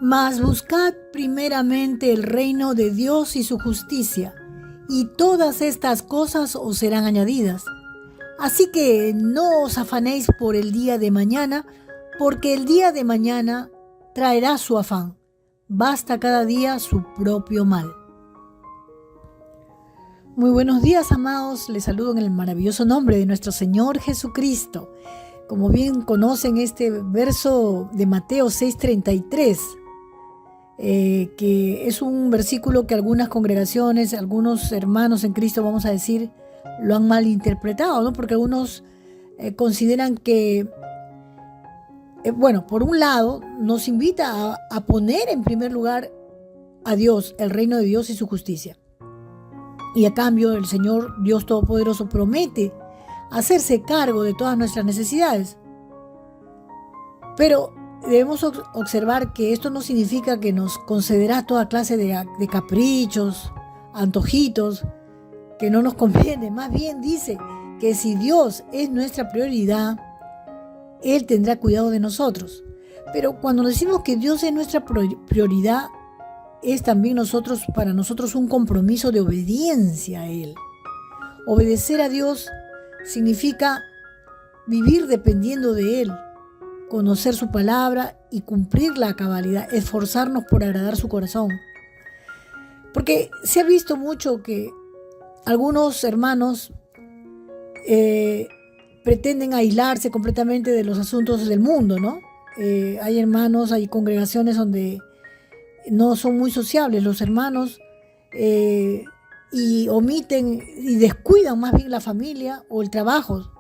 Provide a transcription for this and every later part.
Mas buscad primeramente el reino de Dios y su justicia, y todas estas cosas os serán añadidas. Así que no os afanéis por el día de mañana, porque el día de mañana traerá su afán. Basta cada día su propio mal. Muy buenos días, amados. Les saludo en el maravilloso nombre de nuestro Señor Jesucristo. Como bien conocen este verso de Mateo 6:33, que es un versículo que algunas congregaciones, algunos hermanos en Cristo, vamos a decir, lo han malinterpretado, ¿no? Porque algunos consideran que, por un lado, nos invita a poner en primer lugar a Dios, el reino de Dios y su justicia. Y a cambio, el Señor Dios Todopoderoso promete hacerse cargo de todas nuestras necesidades. Pero debemos observar que esto no significa que nos concederá toda clase de caprichos, antojitos, que no nos conviene. Más bien dice que si Dios es nuestra prioridad, Él tendrá cuidado de nosotros. Pero cuando decimos que Dios es nuestra prioridad, es también para nosotros un compromiso de obediencia a Él. Obedecer a Dios significa vivir dependiendo de Él, conocer su palabra y cumplirla a cabalidad, esforzarnos por agradar su corazón. Porque se ha visto mucho que algunos hermanos pretenden aislarse completamente de los asuntos del mundo, ¿no? Hay hermanos, hay congregaciones donde no son muy sociables los hermanos y omiten y descuidan más bien la familia o el trabajo,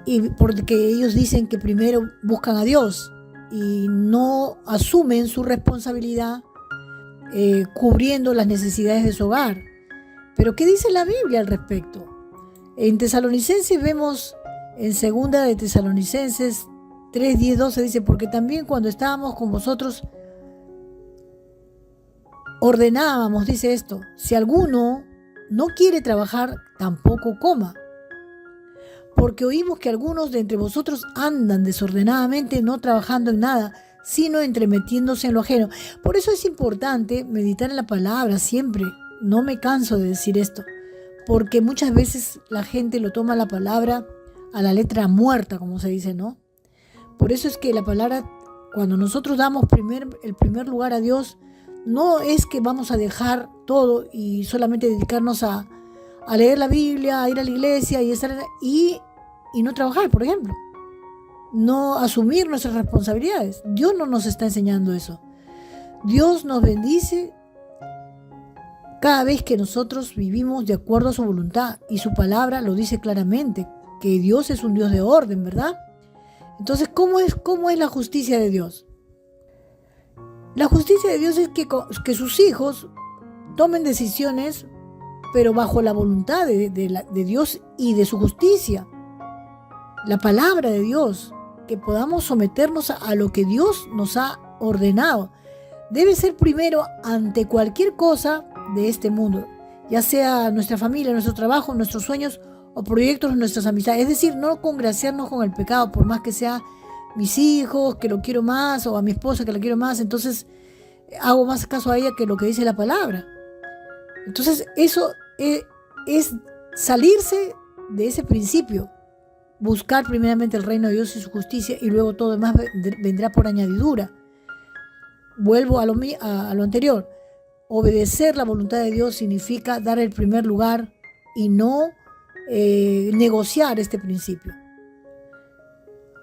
y porque ellos dicen que primero buscan a Dios y no asumen su responsabilidad cubriendo las necesidades de su hogar. Pero ¿qué dice la Biblia al respecto? En Tesalonicenses vemos, en 2 de Tesalonicenses 3, 10, 12, dice: porque también cuando estábamos con vosotros ordenábamos, dice esto: si alguno no quiere trabajar, tampoco coma. Porque oímos que algunos de entre vosotros andan desordenadamente, no trabajando en nada, sino entremetiéndose en lo ajeno. Por eso es importante meditar en la palabra siempre. No me canso de decir esto, porque muchas veces la gente lo toma la palabra a la letra muerta, como se dice, ¿no? Por eso es que la palabra, cuando nosotros damos el primer lugar a Dios, no es que vamos a dejar todo y solamente dedicarnos a leer la Biblia, a ir a la iglesia y no trabajar, por ejemplo. No asumir nuestras responsabilidades. Dios no nos está enseñando eso. Dios nos bendice cada vez que nosotros vivimos de acuerdo a su voluntad, y su palabra lo dice claramente, que Dios es un Dios de orden, ¿verdad? Entonces, ¿cómo es la justicia de Dios? La justicia de Dios es que sus hijos tomen decisiones, pero bajo la voluntad de Dios y de su justicia. La palabra de Dios, que podamos someternos a lo que Dios nos ha ordenado. Debe ser primero ante cualquier cosa de este mundo, ya sea nuestra familia, nuestro trabajo, nuestros sueños o proyectos, nuestras amistades. Es decir, no congraciarnos con el pecado, por más que sea mis hijos, que lo quiero más, o a mi esposa, que la quiero más, entonces hago más caso a ella que lo que dice la palabra. Entonces eso es salirse de ese principio. Buscar primeramente el reino de Dios y su justicia, y luego todo demás vendrá por añadidura. Vuelvo a lo anterior. Obedecer la voluntad de Dios significa dar el primer lugar y no negociar este principio.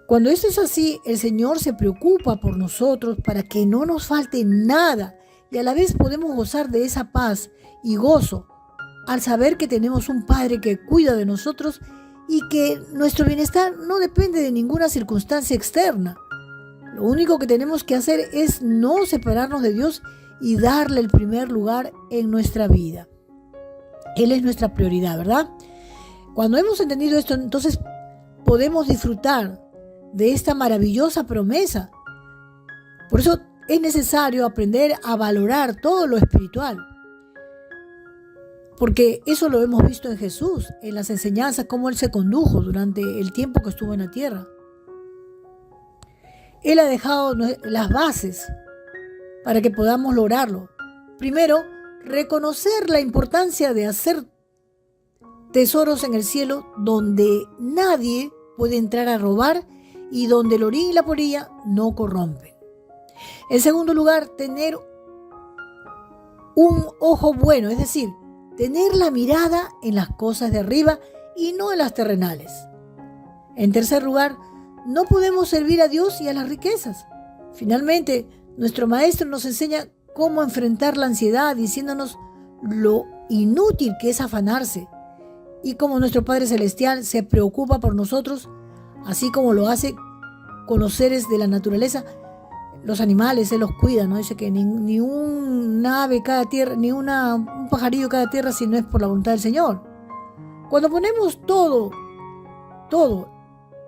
Cuando esto es así, el Señor se preocupa por nosotros para que no nos falte nada, y a la vez podemos gozar de esa paz y gozo al saber que tenemos un Padre que cuida de nosotros y que nuestro bienestar no depende de ninguna circunstancia externa. Lo único que tenemos que hacer es no separarnos de Dios y darle el primer lugar en nuestra vida. Él es nuestra prioridad, ¿verdad? Cuando hemos entendido esto, entonces podemos disfrutar de esta maravillosa promesa. Por eso es necesario aprender a valorar todo lo espiritual. Porque eso lo hemos visto en Jesús, en las enseñanzas, cómo Él se condujo durante el tiempo que estuvo en la tierra. Él ha dejado las bases para que podamos lograrlo. Primero, reconocer la importancia de hacer tesoros en el cielo donde nadie puede entrar a robar y donde el orín y la polilla no corrompen. En segundo lugar, tener un ojo bueno, es decir, tener la mirada en las cosas de arriba y no en las terrenales. En tercer lugar, no podemos servir a Dios y a las riquezas. Finalmente, nuestro maestro nos enseña cómo enfrentar la ansiedad, diciéndonos lo inútil que es afanarse y cómo nuestro Padre Celestial se preocupa por nosotros, así como lo hace con los seres de la naturaleza. Los animales, Él los cuida, ¿no? Dice que ni un ave cae a tierra, ni un pajarillo cae a tierra si no es por la voluntad del Señor. Cuando ponemos todo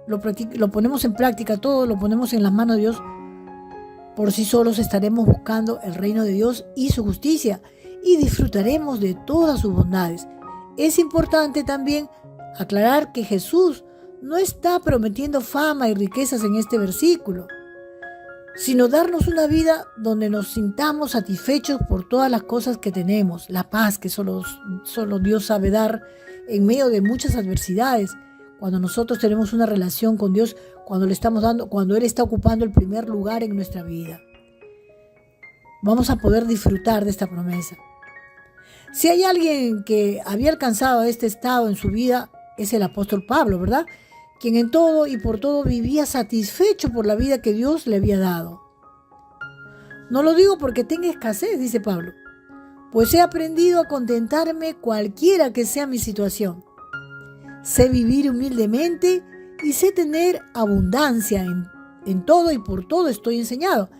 lo ponemos en práctica, todo lo ponemos en las manos de Dios, por sí solos estaremos buscando el reino de Dios y su justicia y disfrutaremos de todas sus bondades. Es importante también aclarar que Jesús no está prometiendo fama y riquezas en este versículo, sino darnos una vida donde nos sintamos satisfechos por todas las cosas que tenemos, la paz que solo Dios sabe dar en medio de muchas adversidades. Cuando nosotros tenemos una relación con Dios, cuando le estamos dando, cuando Él está ocupando el primer lugar en nuestra vida, vamos a poder disfrutar de esta promesa. Si hay alguien que había alcanzado este estado en su vida, es el apóstol Pablo, ¿verdad? Quien en todo y por todo vivía satisfecho por la vida que Dios le había dado. No lo digo porque tenga escasez, dice Pablo, pues he aprendido a contentarme cualquiera que sea mi situación. Sé vivir humildemente y sé tener abundancia en todo y por todo estoy enseñado.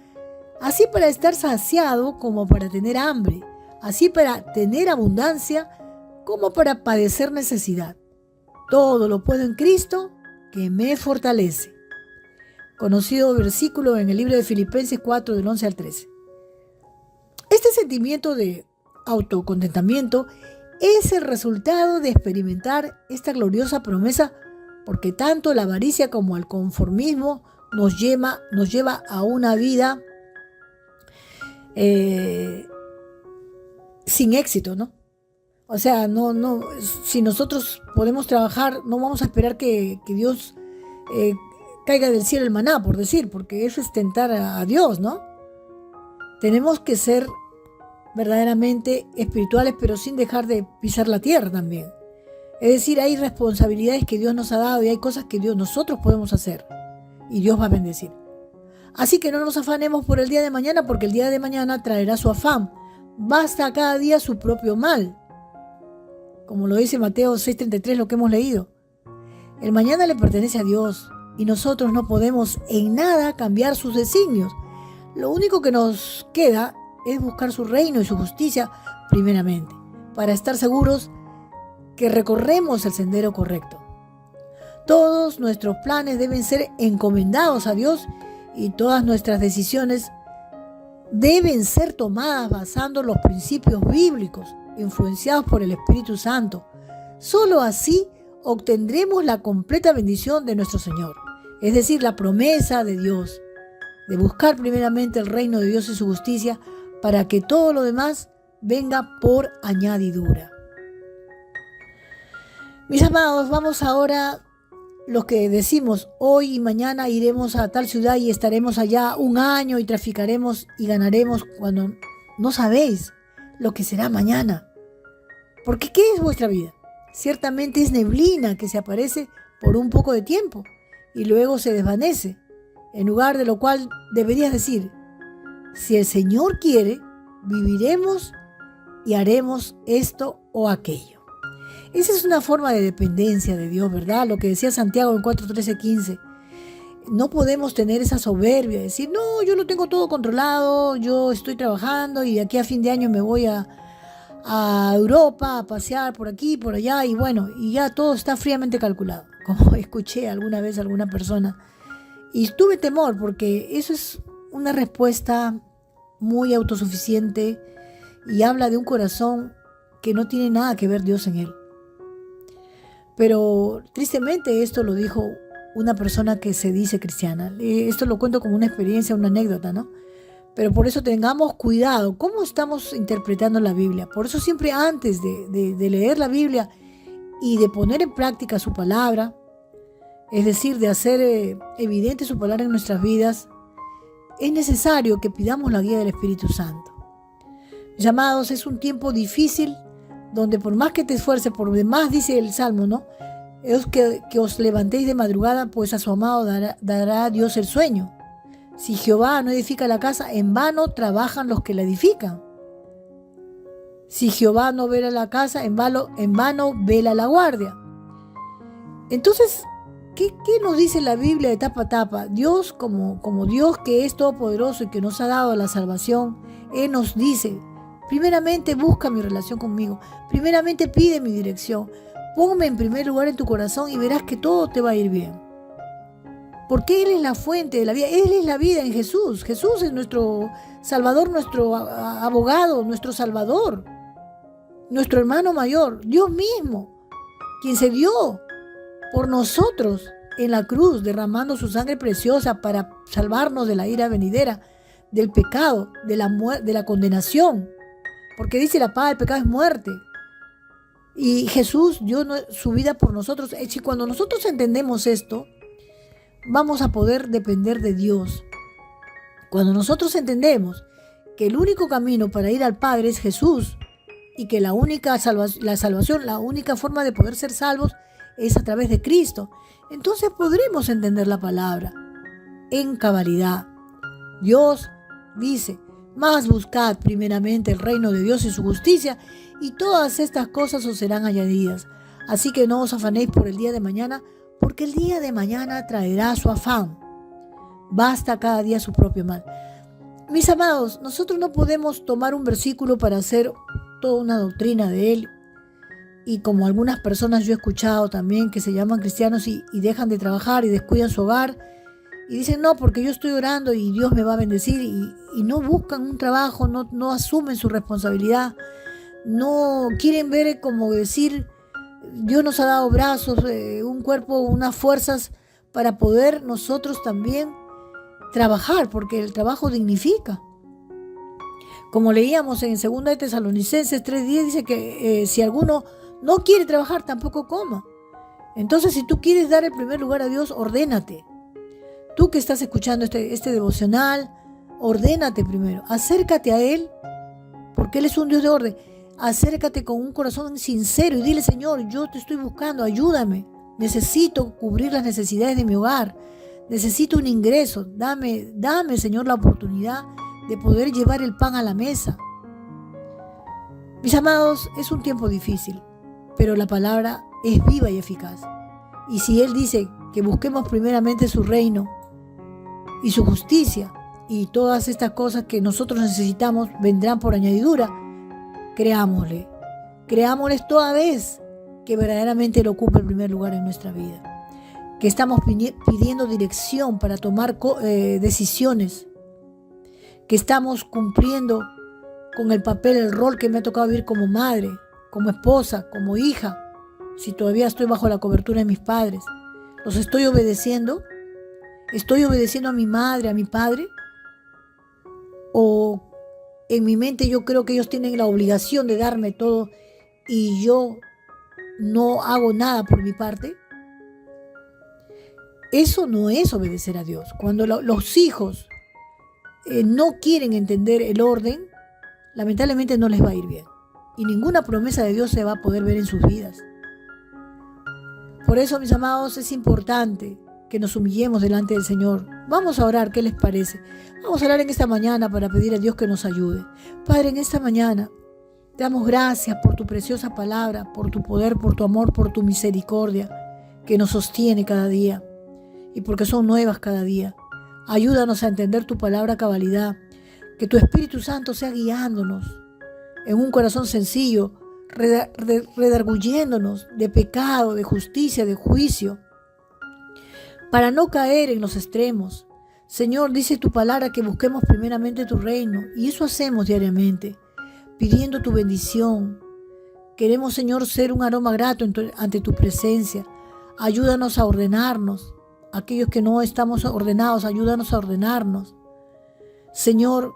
Así para estar saciado como para tener hambre, así para tener abundancia como para padecer necesidad. Todo lo puedo en Cristo que me fortalece. Conocido versículo en el libro de Filipenses 4, del 11 al 13. Este sentimiento de autocontentamiento es el resultado de experimentar esta gloriosa promesa, porque tanto la avaricia como el conformismo nos lleva a una vida sin éxito, ¿no? O sea, si nosotros podemos trabajar, no vamos a esperar que Dios caiga del cielo el maná, por decir, porque eso es tentar a Dios, ¿no? Tenemos que ser verdaderamente espirituales, pero sin dejar de pisar la tierra también. Es decir, hay responsabilidades que Dios nos ha dado y hay cosas que nosotros podemos hacer y Dios va a bendecir. Así que no nos afanemos por el día de mañana, porque el día de mañana traerá su afán. Basta cada día su propio mal, como lo dice Mateo 6:33, lo que hemos leído. El mañana le pertenece a Dios y nosotros no podemos en nada cambiar sus designios. Lo único que nos queda es buscar su reino y su justicia primeramente, para estar seguros que recorremos el sendero correcto. Todos nuestros planes deben ser encomendados a Dios y todas nuestras decisiones deben ser tomadas basando los principios bíblicos, influenciados por el Espíritu Santo. Solo así obtendremos la completa bendición de nuestro Señor, es decir, la promesa de Dios, de buscar primeramente el reino de Dios y su justicia, para que todo lo demás venga por añadidura. Mis amados, vamos ahora, los que decimos hoy y mañana iremos a tal ciudad y estaremos allá un año y traficaremos y ganaremos, cuando no sabéis lo que será mañana. Porque ¿qué es vuestra vida? Ciertamente es neblina que se aparece por un poco de tiempo y luego se desvanece, en lugar de lo cual deberías decir: si el Señor quiere, viviremos y haremos esto o aquello. Esa es una forma de dependencia de Dios, ¿verdad? Lo que decía Santiago en 4:13-15. No podemos tener esa soberbia de decir: no, yo lo tengo todo controlado, yo estoy trabajando y de aquí a fin de año me voy a Europa a pasear por aquí, por allá, y bueno, y ya todo está fríamente calculado, como escuché alguna vez a alguna persona. Y tuve temor, porque eso es una respuesta muy autosuficiente y habla de un corazón que no tiene nada que ver Dios en él. Pero tristemente esto lo dijo una persona que se dice cristiana. Esto lo cuento como una experiencia, una anécdota, ¿no? Pero por eso tengamos cuidado, ¿cómo estamos interpretando la Biblia? Por eso siempre antes de leer la Biblia y de poner en práctica su palabra, es decir, de hacer evidente su palabra en nuestras vidas, es necesario que pidamos la guía del Espíritu Santo. Mis amados, es un tiempo difícil donde por más que te esfuerces, por demás dice el Salmo, ¿no? Es que os levantéis de madrugada, pues a su amado dará Dios el sueño. Si Jehová no edifica la casa, en vano trabajan los que la edifican. Si Jehová no vela la casa, en vano vela la guardia. Entonces, ¿qué nos dice la Biblia de tapa a tapa? Dios, como Dios que es todopoderoso y que nos ha dado la salvación, Él nos dice, primeramente busca mi relación conmigo, primeramente pide mi dirección, ponme en primer lugar en tu corazón y verás que todo te va a ir bien. Porque Él es la fuente de la vida, Él es la vida en Jesús. Jesús es nuestro Salvador, nuestro abogado, nuestro Salvador, nuestro hermano mayor, Dios mismo, quien se dio por nosotros en la cruz, derramando su sangre preciosa para salvarnos de la ira venidera, del pecado, de la condenación. Porque dice la paga del pecado es muerte. Y Jesús dio su vida por nosotros. Y cuando nosotros entendemos esto, vamos a poder depender de Dios. Cuando nosotros entendemos que el único camino para ir al Padre es Jesús y que la salvación, la única forma de poder ser salvos es a través de Cristo, entonces podremos entender la palabra en cabalidad. Dios dice, mas buscad primeramente el reino de Dios y su justicia, y todas estas cosas os serán añadidas. Así que no os afanéis por el día de mañana, porque el día de mañana traerá su afán. Basta cada día su propio mal. Mis amados, nosotros no podemos tomar un versículo para hacer toda una doctrina de él. Y como algunas personas yo he escuchado también que se llaman cristianos y dejan de trabajar y descuidan su hogar y dicen, no, porque yo estoy orando y Dios me va a bendecir, y no buscan un trabajo, no asumen su responsabilidad, no quieren ver, como decir, Dios nos ha dado brazos, un cuerpo, unas fuerzas para poder nosotros también trabajar, porque el trabajo dignifica. Como leíamos en 2 de Tesalonicenses 3:10, dice que si alguno no quiere trabajar, tampoco coma. Entonces, si tú quieres dar el primer lugar a Dios, ordénate. Tú que estás escuchando este devocional, ordénate primero. Acércate a Él, porque Él es un Dios de orden. Acércate con un corazón sincero y dile, Señor, yo te estoy buscando, ayúdame. Necesito cubrir las necesidades de mi hogar. Necesito un ingreso. Dame, Señor, la oportunidad de poder llevar el pan a la mesa. Mis amados, es un tiempo difícil, pero la palabra es viva y eficaz. Y si Él dice que busquemos primeramente su reino y su justicia, y todas estas cosas que nosotros necesitamos vendrán por añadidura, creámosle toda vez que verdaderamente Él ocupa el primer lugar en nuestra vida, que estamos pidiendo dirección para tomar decisiones, que estamos cumpliendo con el papel, el rol que me ha tocado vivir como madre, como esposa, como hija, si todavía estoy bajo la cobertura de mis padres. ¿Los estoy obedeciendo? ¿Estoy obedeciendo a mi madre, a mi padre? ¿O en mi mente yo creo que ellos tienen la obligación de darme todo y yo no hago nada por mi parte? Eso no es obedecer a Dios. Cuando los hijos no quieren entender el orden, lamentablemente no les va a ir bien. Y ninguna promesa de Dios se va a poder ver en sus vidas. Por eso, mis amados, es importante que nos humillemos delante del Señor. Vamos a orar, ¿qué les parece? Vamos a orar en esta mañana para pedir a Dios que nos ayude. Padre, en esta mañana te damos gracias por tu preciosa palabra, por tu poder, por tu amor, por tu misericordia que nos sostiene cada día y porque son nuevas cada día. Ayúdanos a entender tu palabra a cabalidad, que tu Espíritu Santo sea guiándonos en un corazón sencillo, redarguyéndonos de pecado, de justicia, de juicio, para no caer en los extremos. Señor, dice tu palabra que busquemos primeramente tu reino, y eso hacemos diariamente, pidiendo tu bendición. Queremos, Señor, ser un aroma grato ante tu presencia. Ayúdanos a ordenarnos. Aquellos que no estamos ordenados, ayúdanos a ordenarnos. Señor,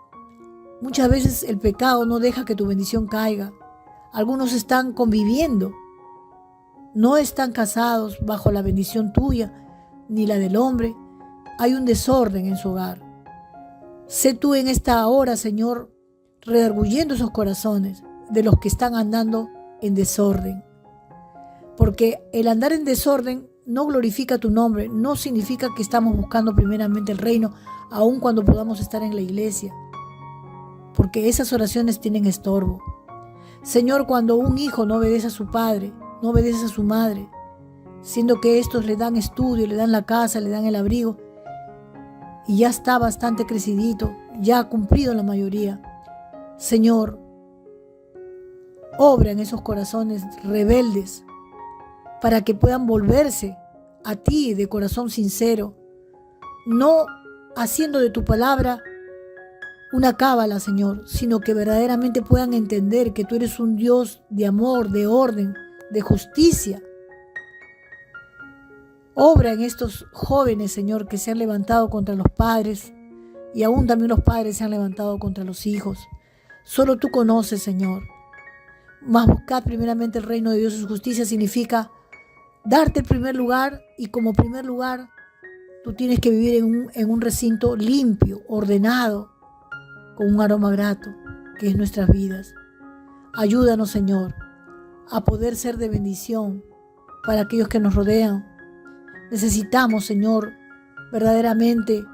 Muchas veces el pecado no deja que tu bendición caiga. Algunos están conviviendo, no están casados bajo la bendición tuya ni la del hombre. Hay un desorden en su hogar. Sé tú en esta hora, Señor, redarguyendo esos corazones de los que están andando en desorden. Porque el andar en desorden no glorifica tu nombre, no significa que estamos buscando primeramente el reino, aun cuando podamos estar en la iglesia. Porque esas oraciones tienen estorbo. Señor, cuando un hijo no obedece a su padre, no obedece a su madre, siendo que estos le dan estudio, le dan la casa, le dan el abrigo, y ya está bastante crecidito, ya ha cumplido la mayoría. Señor, obra en esos corazones rebeldes para que puedan volverse a ti de corazón sincero, no haciendo de tu palabra una cábala, Señor, sino que verdaderamente puedan entender que tú eres un Dios de amor, de orden, de justicia. Obra en estos jóvenes, Señor, que se han levantado contra los padres, y aún también los padres se han levantado contra los hijos. Solo tú conoces, Señor. Mas buscar primeramente el reino de Dios y su justicia significa darte el primer lugar, y como primer lugar tú tienes que vivir en un recinto limpio, ordenado, con un aroma grato, que es nuestras vidas. Ayúdanos, Señor, a poder ser de bendición para aquellos que nos rodean. Necesitamos, Señor, verdaderamente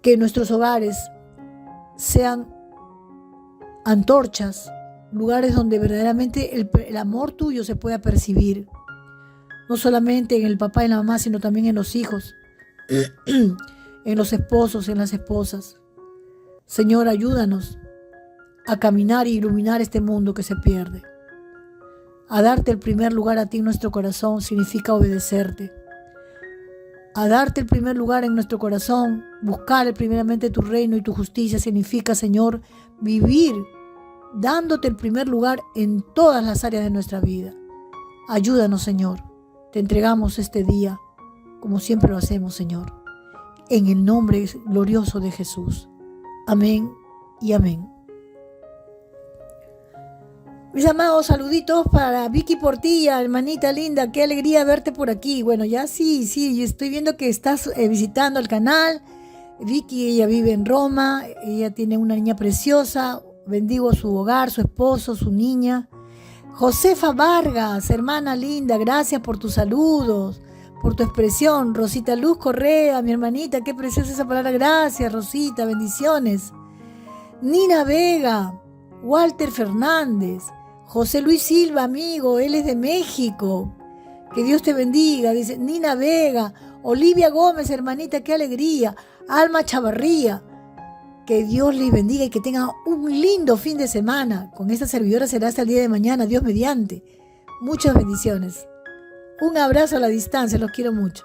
que nuestros hogares sean antorchas, lugares donde verdaderamente el amor tuyo se pueda percibir, no solamente en el papá y la mamá, sino también en los hijos, en los esposos, en las esposas. Señor, ayúdanos a caminar e iluminar este mundo que se pierde. A darte el primer lugar a ti en nuestro corazón significa obedecerte. A darte el primer lugar en nuestro corazón, buscar primeramente tu reino y tu justicia significa, Señor, vivir dándote el primer lugar en todas las áreas de nuestra vida. Ayúdanos, Señor. Te entregamos este día, como siempre lo hacemos, Señor. En el nombre glorioso de Jesús. Amén y amén. Mis amados, saluditos para Vicky Portilla, hermanita linda, qué alegría verte por aquí. Bueno, ya sí, estoy viendo que estás visitando el canal. Vicky, ella vive en Roma, ella tiene una niña preciosa, bendigo su hogar, su esposo, su niña. Josefa Vargas, hermana linda, gracias por tus saludos, por tu expresión. Rosita Luz Correa, mi hermanita, qué preciosa esa palabra, gracias Rosita, bendiciones. Nina Vega, Walter Fernández, José Luis Silva, amigo, él es de México. Que Dios te bendiga, dice Nina Vega. Olivia Gómez, hermanita, qué alegría. Alma Chavarría, que Dios les bendiga y que tengan un lindo fin de semana. Con esta servidora será hasta el día de mañana, Dios mediante. Muchas bendiciones. Un abrazo a la distancia, los quiero mucho.